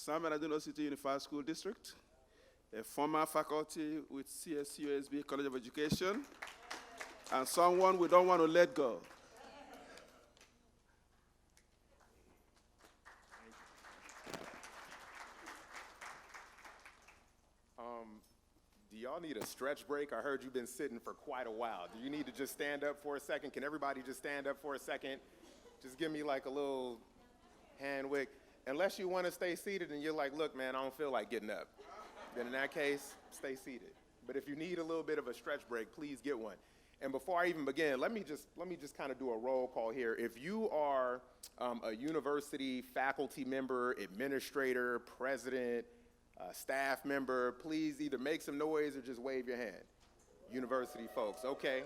San Bernardino City Unified School District, a former faculty with CSUSB College of Education, and someone we don't want to let go. Do y'all need a stretch break? I heard you've been sitting for quite a while. Do you need to just stand up for a second? Can everybody just stand up for a second? Just give me like a little hand wick. Unless you want to stay seated and you're like, look, man, I don't feel like getting up. Then in that case, stay seated. But if you need a little bit of a stretch break, please get one. And before I even begin, let me just kind of do a roll call here. If you are a university faculty member, administrator, president, staff member, please either make some noise or just wave your hand. University folks, okay.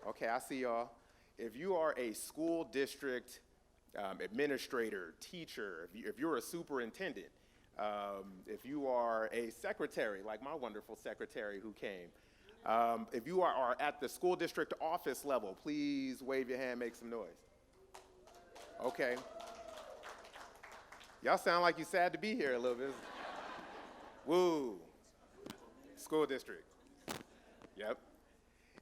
Okay, I see y'all. If you are a school district administrator, teacher, if you're a superintendent, if you are a secretary, like my wonderful secretary who came, if you are at the school district office level, please wave your hand, make some noise. Okay. Y'all sound like you're sad to be here a little bit. Woo. School district. Yep.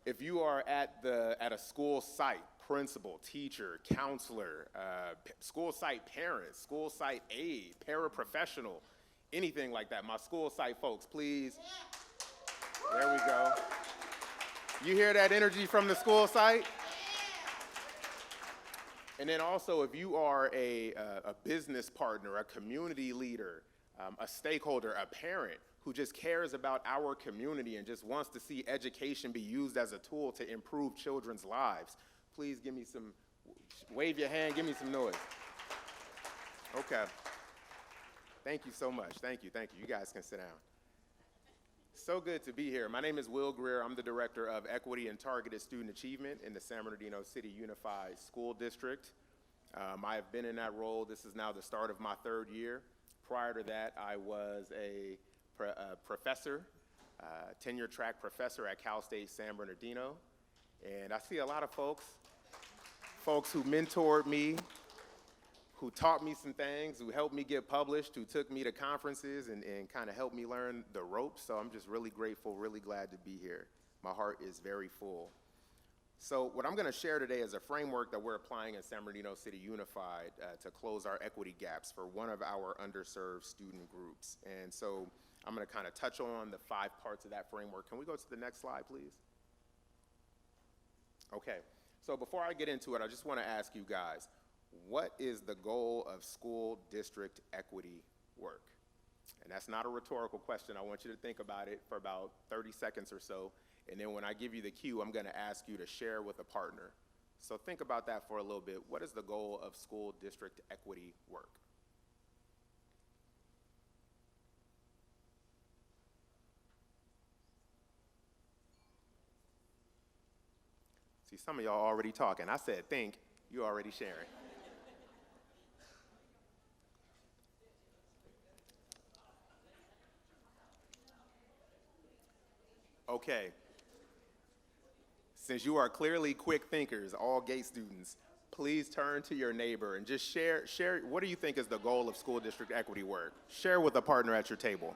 If you are at a school site, principal, teacher, counselor, school site parent, school site aide, paraprofessional, anything like that, my school site folks, please. There we go. You hear that energy from the school site? And then also, if you are a business partner, a community leader, a stakeholder, a parent who just cares about our community and just wants to see education be used as a tool to improve children's lives, please give me some, wave your hand, give me some noise. Okay. Thank you so much. Thank you. You guys can sit down. So good to be here. My name is Wil Greer. I'm the Director of Equity and Targeted Student Achievement in the San Bernardino City Unified School District. I have been in that role. This is now the start of my third year. Prior to that, I was a professor, tenure track professor at Cal State San Bernardino. And I see a lot of folks who mentored me, who taught me some things, who helped me get published, who took me to conferences and kind of helped me learn the ropes. So I'm just really grateful, really glad to be here. My heart is very full. So what I'm going to share today is a framework that we're applying in San Bernardino City Unified to close our equity gaps for one of our underserved student groups. And so I'm going to kind of touch on the 5 parts of that framework. Can we go to the next slide, please? Okay, so before I get into it, I just want to ask you guys, what is the goal of school district equity work? And that's not a rhetorical question. I want you to think about it for about 30 seconds or so. And then when I give you the cue, I'm going to ask you to share with a partner. So think about that for a little bit. What is the goal of school district equity work? See, some of y'all already talking. I said think, you already sharing. Okay. Since you are clearly quick thinkers, all GATE students, please turn to your neighbor and just share, what do you think is the goal of school district equity work? Share with a partner at your table.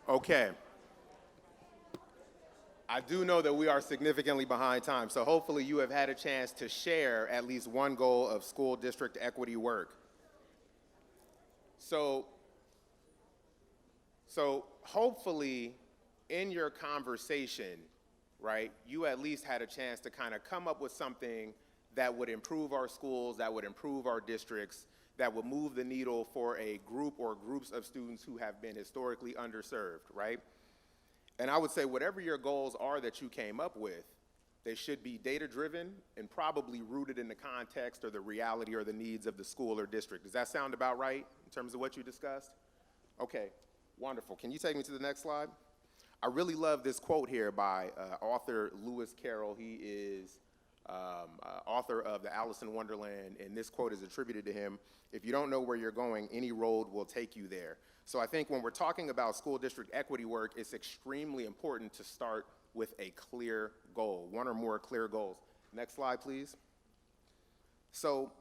Okay. I do know that we are significantly behind time, so hopefully you have had a chance to share at least one goal of school district equity work. So hopefully in your conversation, right, you at least had a chance to kind of come up with something that would improve our schools, that would improve our districts, that would move the needle for a group or groups of students who have been historically underserved, right? And I would say whatever your goals are that you came up with, they should be data-driven and probably rooted in the context or the reality or the needs of the school or district. Does that sound about right in terms of what you discussed? Okay, wonderful. Can you take me to the next slide? I really love this quote here by author Lewis Carroll. He is author of the Alice in Wonderland, and this quote is attributed to him: "If you don't know where you're going, any road will take you there." So I think when we're talking about school district equity work, it's extremely important to start with a clear goal, one or more clear goals. Next slide, please. So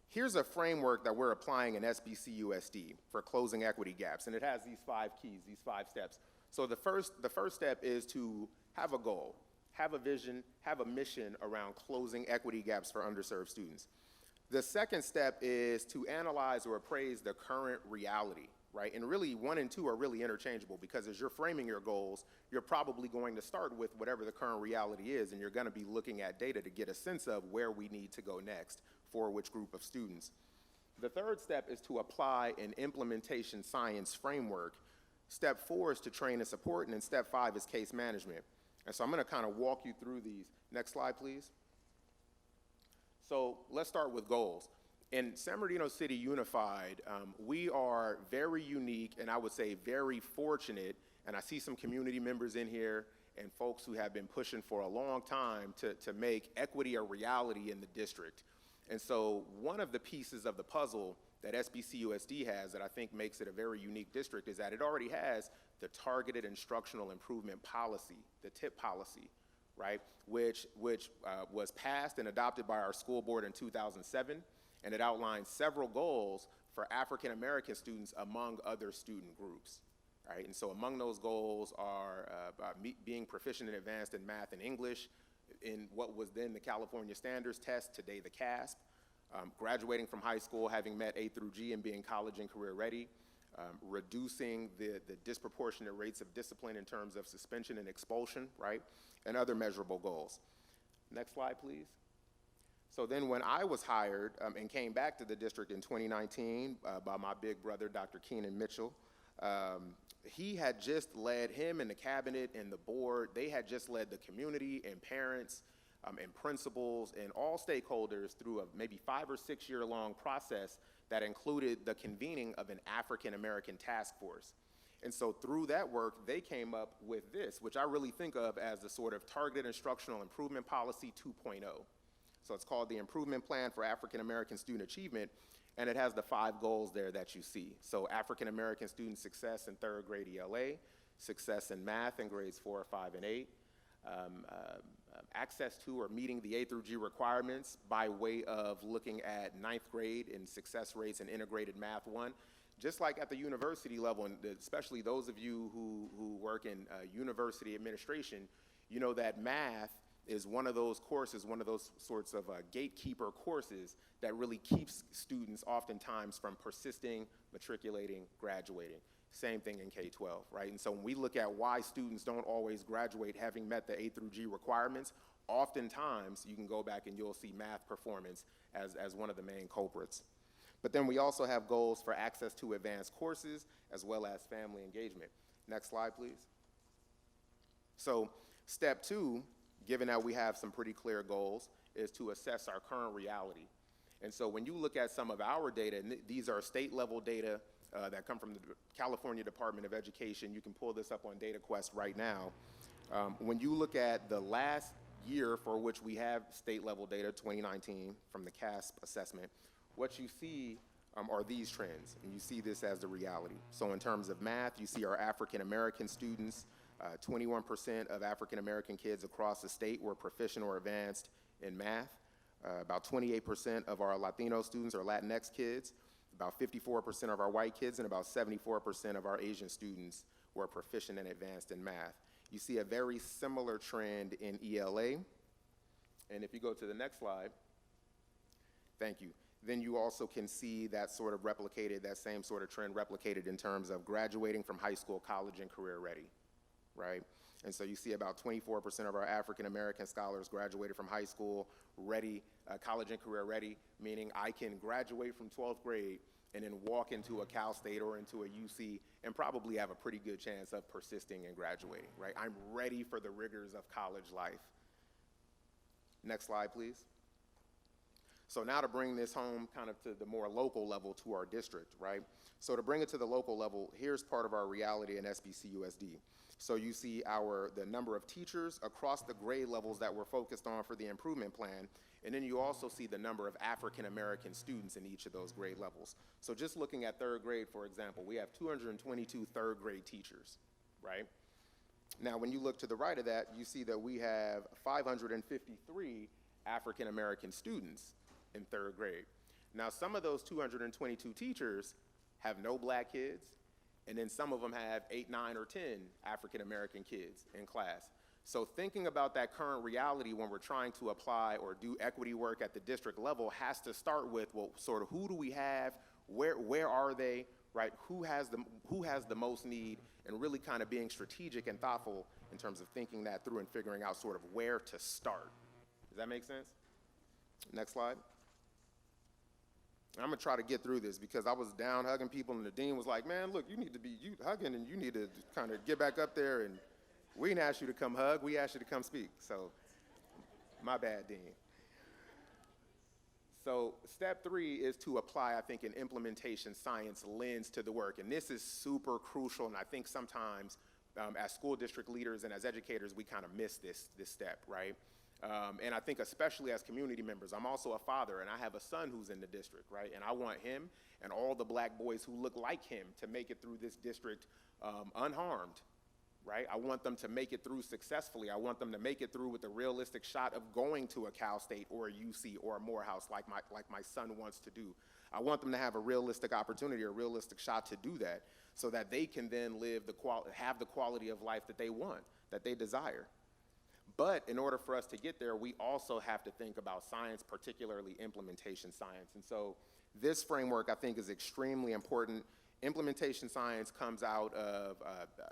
here's a framework that we're applying in SBCUSD for closing equity gaps, and it has these 5 keys, these 5 steps. So the first step is to have a goal, have a vision, have a mission around closing equity gaps for underserved students. The second step is to analyze or appraise the current reality, right? And really, 1 and 2 are really interchangeable, because as you're framing your goals, you're probably going to start with whatever the current reality is, and you're going to be looking at data to get a sense of where we need to go next for which group of students. The third step is to apply an implementation science framework. Step 4 is to train and support, and then step 5 is case management. And so I'm going to kind of walk you through these. Next slide, please. So let's start with goals. In San Bernardino City Unified, we are very unique, and I would say very fortunate, and I see some community members in here and folks who have been pushing for a long time to make equity a reality in the district. And so one of the pieces of the puzzle that SBCUSD has that I think makes it a very unique district is that it already has the Targeted Instructional Improvement Policy, the TIP policy, right, which was passed and adopted by our school board in 2007, and it outlines several goals for African American students among other student groups, right? And so among those goals are being proficient and advanced in math and English, in what was then the California Standards Test, today the CASP, graduating from high school having met A through G and being college and career ready, reducing the disproportionate rates of discipline in terms of suspension and expulsion, right, and other measurable goals. Next slide, please. So then when I was hired and came back to the district in 2019 by my big brother, Dr. Keenan Mitchell, he had just led, him and the cabinet and the board, they had just led the community and parents and principals and all stakeholders through a maybe 5 or 6 year long process that included the convening of an African American task force. And so through that work, they came up with this, which I really think of as the sort of Targeted Instructional Improvement Policy 2.0. So it's called the Improvement Plan for African American Student Achievement, and it has the 5 goals there that you see. So African American student success in 3rd grade ELA, success in math in grades 4, 5, and 8, access to or meeting the A through G requirements by way of looking at 9th grade and success rates in integrated math 1. Just like at the university level, and especially those of you who work in university administration, you know that math is one of those courses, one of those sorts of gatekeeper courses that really keeps students oftentimes from persisting, matriculating, graduating. Same thing in K-12, right? And so when we look at why students don't always graduate having met the A through G requirements, oftentimes you can go back and you'll see math performance as one of the main culprits. But then we also have goals for access to advanced courses as well as family engagement. Next slide, please. So step 2, given that we have some pretty clear goals, is to assess our current reality. And so when you look at some of our data, and these are state level data that come from the California Department of Education. You can pull this up on DataQuest right now. When you look at the last year for which we have state level data, 2019, from the CASP assessment, what you see are these trends, and you see this as the reality. So in terms of math, you see our African American students, 21% of African American kids across the state were proficient or advanced in math. About 28% of our Latino students are Latinx kids. About 54% of our white kids and about 74% of our Asian students who are proficient and advanced in math. You see a very similar trend in ELA. And if you go to the next slide, thank you. Then you also can see that sort of replicated, that same sort of trend replicated in terms of graduating from high school, college, and career ready, right? And so you see about 24% of our African-American scholars graduated from high school ready, college and career ready, meaning I can graduate from 12th grade and then walk into a Cal State or into a UC and probably have a pretty good chance of persisting and graduating, right? I'm ready for the rigors of college life. Next slide, please. So now to bring this home kind of to the more local level to our district, right? So to bring it to the local level, here's part of our reality in SBCUSD. So you see the number of teachers across the grade levels that we're focused on for the improvement plan, and then you also see the number of African-American students in each of those grade levels. So just looking at third grade, for example, we have 222 third grade teachers, right? Now, when you look to the right of that, you see that we have 553 African-American students in third grade. Now, some of those 222 teachers have no black kids, and then some of them have 8, 9, or 10 African-American kids in class. So thinking about that current reality when we're trying to apply or do equity work at the district level has to start with, well, sort of who do we have, where are they, right? Who has the most need, and really kind of being strategic and thoughtful in terms of thinking that through and figuring out sort of where to start. Does that make sense? Next slide. I'm gonna try to get through this because I was down hugging people and the dean was like, man, look, you need to be hugging and you need to kind of get back up there, and we didn't ask you to come hug, we asked you to come speak. So my bad, dean. So step 3 is to apply, I think, an implementation science lens to the work. And this is super crucial, and I think sometimes as school district leaders and as educators, we kind of miss this step, right? And I think especially as community members, I'm also a father and I have a son who's in the district, right? And I want him and all the black boys who look like him to make it through this district unharmed, right? I want them to make it through successfully. I want them to make it through with a realistic shot of going to a Cal State or a UC or a Morehouse like my son wants to do. I want them to have a realistic opportunity, a realistic shot to do that so that they can then have the quality of life that they want, that they desire. But in order for us to get there, we also have to think about science, particularly implementation science. And so this framework, I think, is extremely important. Implementation science comes out of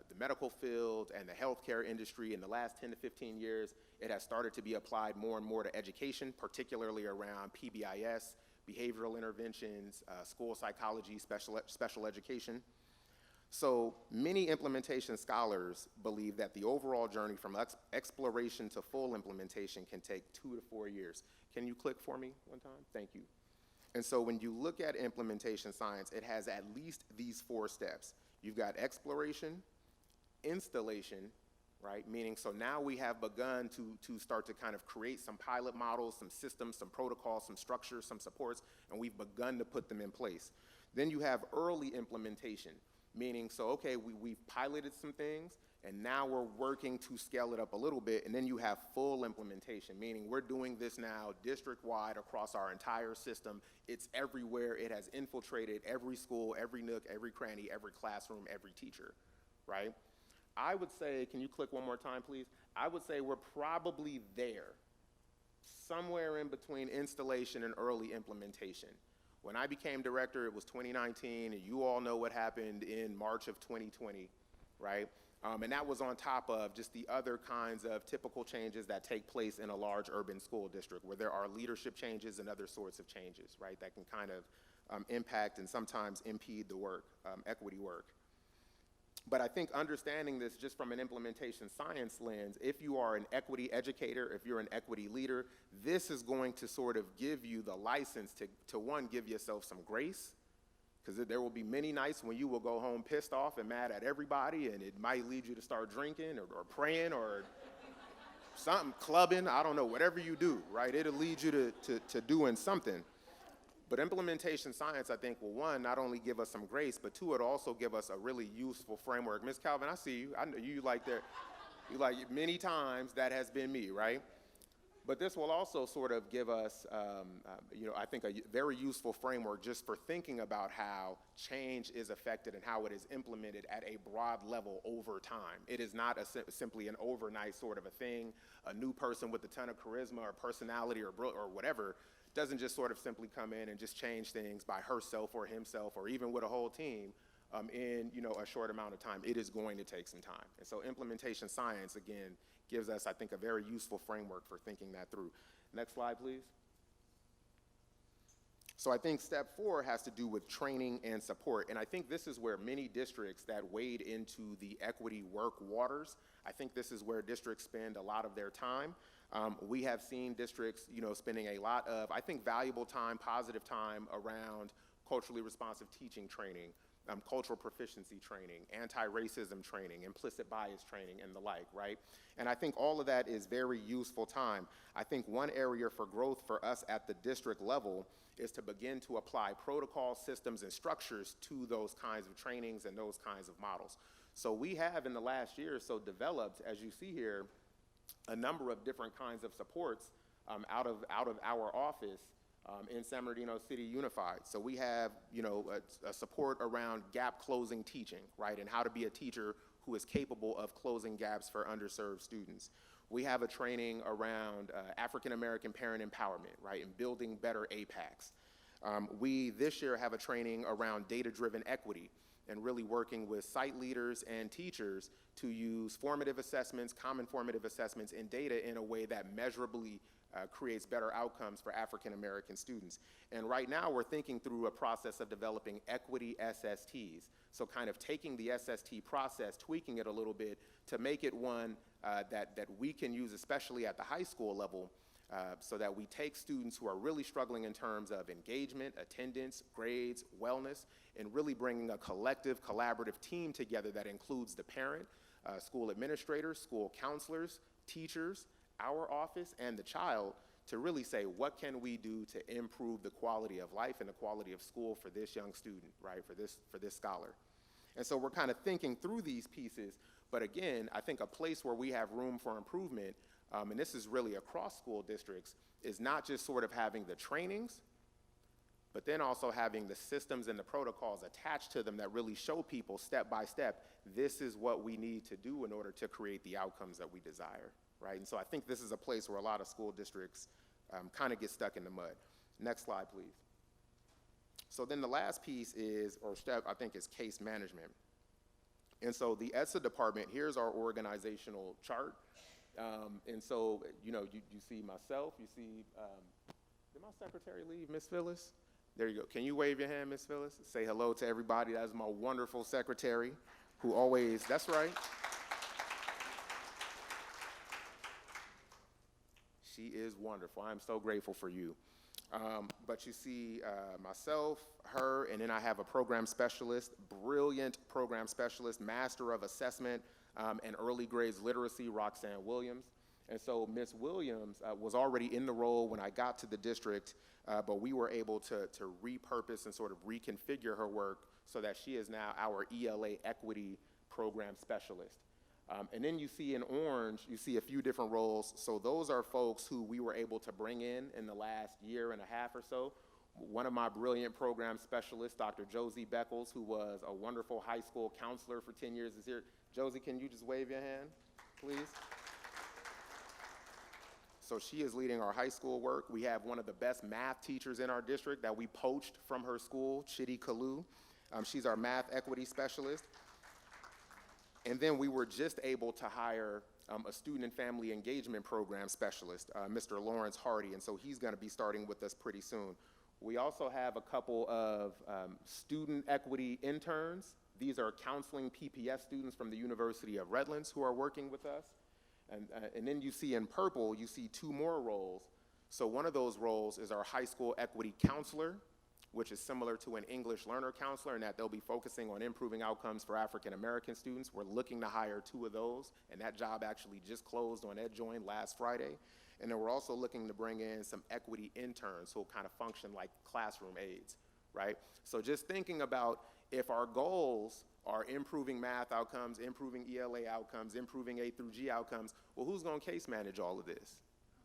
the medical field and the healthcare industry. In the last 10 to 15 years, it has started to be applied more and more to education, particularly around PBIS, behavioral interventions, school psychology, special education. So many implementation scholars believe that the overall journey from exploration to full implementation can take 2 to 4 years. Can you click for me one time? Thank you. And so when you look at implementation science, it has at least these 4 steps. You've got exploration, installation, right? Meaning, so now we have begun to start to kind of create some pilot models, some systems, some protocols, some structures, some supports, and we've begun to put them in place. Then you have early implementation. Meaning, so okay, we've piloted some things, and now we're working to scale it up a little bit, and then you have full implementation, meaning we're doing this now district-wide across our entire system. It's everywhere. It has infiltrated every school, every nook, every cranny, every classroom, every teacher, right? I would say, can you click one more time, please? I would say we're probably there, somewhere in between installation and early implementation. When I became director, it was 2019, and you all know what happened in March of 2020, right? And that was on top of just the other kinds of typical changes that take place in a large urban school district where there are leadership changes and other sorts of changes, right, that can kind of impact and sometimes impede the work, equity work. But I think understanding this just from an implementation science lens, if you are an equity educator, if you're an equity leader, this is going to sort of give you the license to one, give yourself some grace, because there will be many nights when you will go home pissed off and mad at everybody, and it might lead you to start drinking or praying or something, clubbing, I don't know, whatever you do, right? It'll lead you to doing something. But implementation science, I think, will, one, not only give us some grace, but two, it'll also give us a really useful framework. Ms. Calvin, I see you. I know you like that. You like many times that has been me, right? But this will also sort of give us, I think a very useful framework just for thinking about how change is affected and how it is implemented at a broad level over time. It is not simply an overnight sort of a thing. A new person with a ton of charisma or personality or whatever doesn't just sort of simply come in and just change things by herself or himself or even with a whole team in a short amount of time. It is going to take some time. And so implementation science, again, gives us, I think, a very useful framework for thinking that through. Next slide, please. So I think step 4 has to do with training and support. And I think this is where many districts that wade into the equity work waters, I think this is where districts spend a lot of their time. We have seen districts, spending a lot of, I think, valuable time, positive time around culturally responsive teaching training, cultural proficiency training, anti-racism training, implicit bias training, and the like, right? And I think all of that is very useful time. I think one area for growth for us at the district level is to begin to apply protocol systems and structures to those kinds of trainings and those kinds of models. So we have in the last year or so developed, as you see here, a number of different kinds of supports out of our office in San Bernardino City Unified. So we have, a support around gap closing teaching, right, and how to be a teacher who is capable of closing gaps for underserved students. We have a training around African American parent empowerment, right, and building better APACs. We this year have a training around data-driven equity and really working with site leaders and teachers to use formative assessments, common formative assessments, and data in a way that measurably creates better outcomes for African American students. And right now we're thinking through a process of developing equity SSTs. So kind of taking the SST process, tweaking it a little bit to make it one that we can use, especially at the high school level, so that we take students who are really struggling in terms of engagement, attendance, grades, wellness, and really bringing a collective, collaborative team together that includes the parent, school administrators, school counselors, teachers, our office, and the child to really say, what can we do to improve the quality of life and the quality of school for this young student, right, for this scholar. And so we're kind of thinking through these pieces, but again, I think a place where we have room for improvement, and this is really across school districts, is not just sort of having the trainings, but then also having the systems and the protocols attached to them that really show people step by step, this is what we need to do in order to create the outcomes that we desire, right? And so I think this is a place where a lot of school districts kind of get stuck in the mud. Next slide, please. So then the last piece is, or step, I think, is case management. And so the ESSA department, here's our organizational chart. And so, you see myself, you see, did my secretary leave, Miss Phyllis? There you go. Can you wave your hand, Miss Phyllis? Say hello to everybody. That's my wonderful secretary who always, that's right. She is wonderful. I'm so grateful for you. But you see myself, her, and then I have a program specialist, brilliant program specialist, master of assessment and early grades literacy, Roxanne Williams. And so Ms. Williams was already in the role when I got to the district, but we were able to repurpose and sort of reconfigure her work so that she is now our ELA equity program specialist. And then you see in orange, you see a few different roles. So those are folks who we were able to bring in the last year and a half or so. One of my brilliant program specialists, Dr. Josie Beckles, who was a wonderful high school counselor for 10 years, is here. Josie, can you just wave your hand, please? So she is leading our high school work. We have one of the best math teachers in our district that we poached from her school, Chidi Kalu. She's our math equity specialist. And then we were just able to hire a student and family engagement program specialist, Mr. Lawrence Hardy, and so he's gonna be starting with us pretty soon. We also have a couple of student equity interns. These are counseling PPS students from the University of Redlands who are working with us. And then you see in purple, you see two more roles. So one of those roles is our high school equity counselor, which is similar to an English learner counselor in that they'll be focusing on improving outcomes for African American students. We're looking to hire 2 of those, and that job actually just closed on EdJoin last Friday. And then we're also looking to bring in some equity interns who will kind of function like classroom aides, right? So just thinking about if our goals are improving math outcomes, improving ELA outcomes, improving A through G outcomes, well, who's gonna case manage all of this?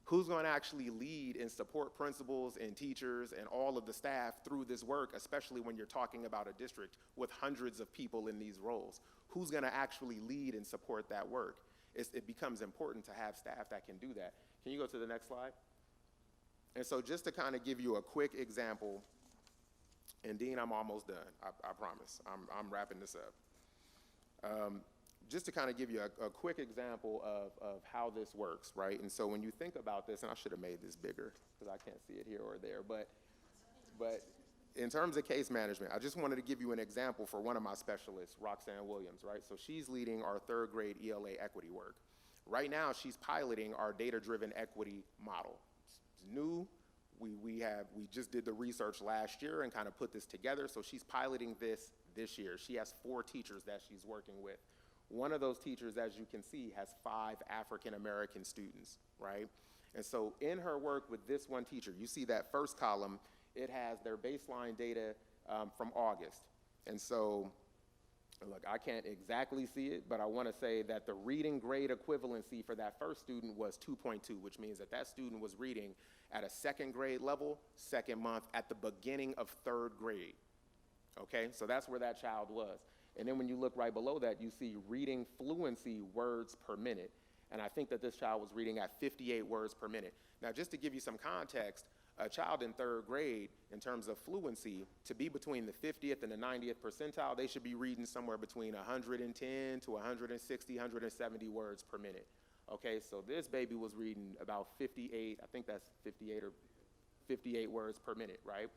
Who's going to actually lead and support principals and teachers and all of the staff through this work, especially when you're talking about a district with hundreds of people in these roles? Who's going to actually lead and support that work? It becomes important to have staff that can do that. Can you go to the next slide? And so just to kind of give you a quick example, and Dean, I'm almost done, I promise. I'm wrapping this up. Just to kind of give you a quick example of how this works, right? And so when you think about this, and I should have made this bigger because I can't see it here or there, but in terms of case management, I just wanted to give you an example for one of my specialists, Roxanne Williams, right? So she's leading our 3rd grade ELA equity work. Right now, she's piloting our data-driven equity model. It's new. We just did the research last year and kind of put this together, so she's piloting this year. She has 4 teachers that she's working with. One of those teachers, as you can see, has 5 African-American students, right? And so in her work with this one teacher, you see that first column, it has their baseline data from August. And so, look, I can't exactly see it, but I want to say that the reading grade equivalency for that first student was 2.2, which means that student was reading at a 2nd grade level, 2nd month, at the beginning of 3rd grade, okay? So that's where that child was. And then when you look right below that, you see reading fluency words per minute. And I think that this child was reading at 58 words per minute. Now, just to give you some context, a child in 3rd grade, in terms of fluency, to be between the 50th and the 90th percentile, they should be reading somewhere between 110 to 160, 170 words per minute. Okay, so this baby was reading about 58, I think that's 58 or 58 words per minute, right?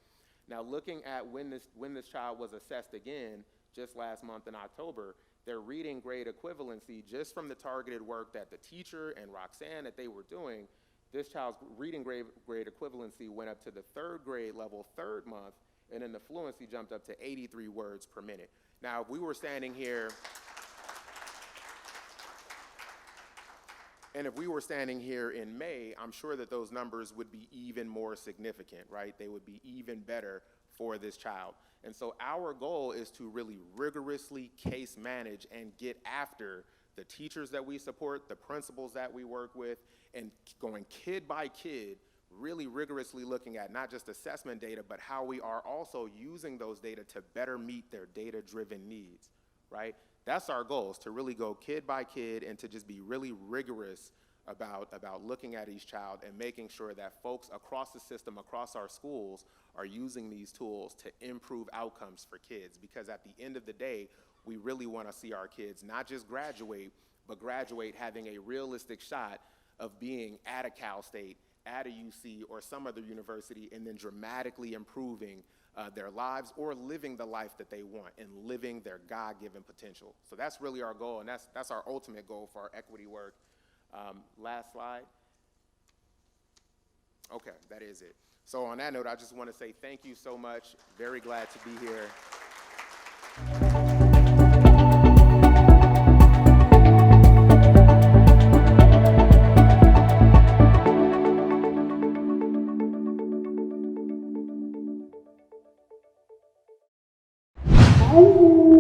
Now, looking at when this child was assessed again, just last month in October, their reading grade equivalency, just from the targeted work that the teacher and Roxanne that they were doing, this child's reading grade equivalency went up to the 3rd grade level, 3rd month, and then the fluency jumped up to 83 words per minute. Now, if we were standing here, in May, I'm sure that those numbers would be even more significant, right? They would be even better for this child. And so our goal is to really rigorously case manage and get after the teachers that we support, the principals that we work with, and going kid by kid, really rigorously looking at not just assessment data, but how we are also using those data to better meet their data-driven needs, right? That's our goal, is to really go kid by kid and to just be really rigorous about looking at each child and making sure that folks across the system, across our schools, are using these tools to improve outcomes for kids. Because at the end of the day, we really want to see our kids not just graduate, but graduate having a realistic shot of being at a Cal State, at a UC, or some other university, and then dramatically improving their lives or living the life that they want and living their God-given potential. So that's really our goal, and that's our ultimate goal for our equity work. Last slide. Okay, that is it. So on that note, I just want to say thank you so much. Very glad to be here. Bye.